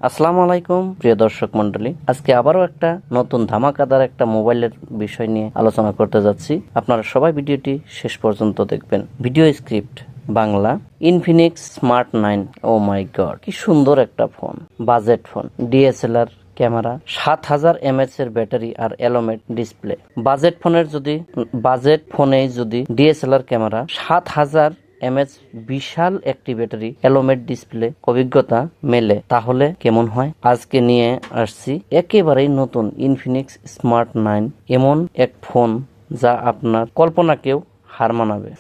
আসসালামু আলাইকুম প্রিয় দর্শক মন্ডলী, আজকে আবারও একটা নতুন ধামাকাদার একটা মোবাইলের বিষয় নিয়ে আলোচনা করতে যাচ্ছি। আপনারা সবাই ভিডিওটি শেষ পর্যন্ত দেখবেন। Video script Bangla. Infinix smart 9। ও মাই গড, কি সুন্দর একটা phone, budget phone, DSLR camera, 7000 mAh এর ব্যাটারি আর এলোমেড ডিসপ্লে। বাজেট ফোনে যদি ডিএসএলআর ক্যামেরা, 7000 mAh বিশাল একটি ব্যাটারি, এলোমেড ডিসপ্লে অভিজ্ঞতা মেলে, তাহলে কেমন হয়? আজকে নিয়ে আসছি একেবারেই নতুন ইনফিনিক্স স্মার্ট 9, এমন এক ফোন যা আপনার কল্পনাকেও হার মানাবে।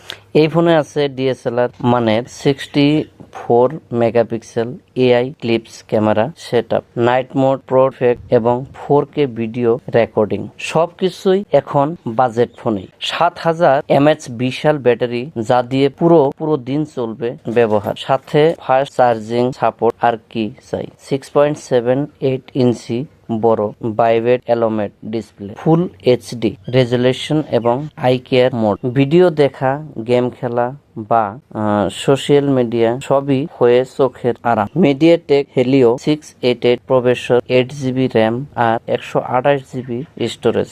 এই ফোনে আছে ডিএসএলআর মানের 64 megapixel AI clips camera setup, night mode, প্রোফেক্ট এবং 4K ভিডিও রেকর্ডিং। সবকিছুই এখন বাজেট ফোনে। 7000 mAh বিশাল ব্যাটারি, যা দিয়ে পুরো দিন চলবে ব্যবহার। সাথে ফাস্ট চার্জিং সাপোর্ট। আর কি চাই? 6.78 ইঞ্চি বড় বাইভেট এলোমেড ডিসপ্লে, ফুল এইচডি রেজুলেশন এবং আই কেয়ার মোড। ভিডিও দেখা, গেম খেলা বা সোশ্যাল মিডিয়া সবই হয়ে চোখের আরাম। MediaTek Helio 688 processor, 8GB RAM আর 128GB স্টোরেজ।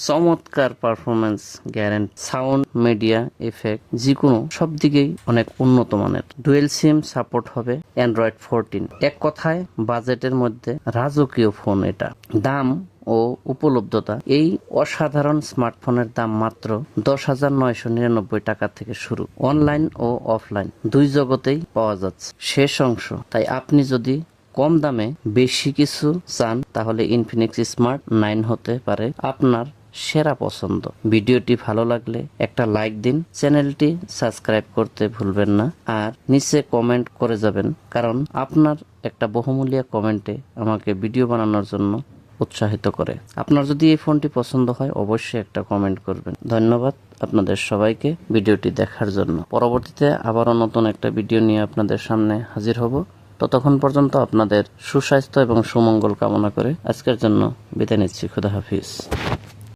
চমৎকার performance guarantee, sound, media effect, যেকোনো সব দিকেই অনেক উন্নত মানের। ডুয়েল সিম সাপোর্ট হবে, অ্যান্ড্রয়েড 14। এক কথায় বাজেটের মধ্যে রাজকীয় ফোন এটা। দাম ও উপলব্ধতা। এই অসাধারণ স্মার্টফোনের দাম মাত্র 10,999 টাকা থেকে শুরু। অনলাইন ও অফলাইন দুই জগতেই পাওয়া যাচ্ছে। শেষ অংশ। তাই আপনি যদি কম দামে বেশি কিছু চান, তাহলে ইনফিনিক্স স্মার্ট 9 হতে পারে আপনার সেরা পছন্দ। ভিডিওটি ভালো লাগলে একটা লাইক দিন, চ্যানেলটি সাবস্ক্রাইব করতে ভুলবেন না, আর নিচে কমেন্ট করে যাবেন, কারণ আপনার একটা বহুমূল্য কমেন্টে আমাকে ভিডিও বানানোর জন্য উৎসাহিত করে। আপনার যদি এই ফোনটি পছন্দ হয়, অবশ্যই একটা কমেন্ট করবেন। ধন্যবাদ আপনাদের সবাইকে ভিডিওটি দেখার জন্য। পরবর্তীতে আবারও নতুন একটা ভিডিও নিয়ে আপনাদের সামনে হাজির হব। ততক্ষণ পর্যন্ত আপনাদের সুস্বাস্থ্য এবং সুমঙ্গল কামনা করে আজকের জন্য বিদায় নিচ্ছি। খুদা হাফিজ।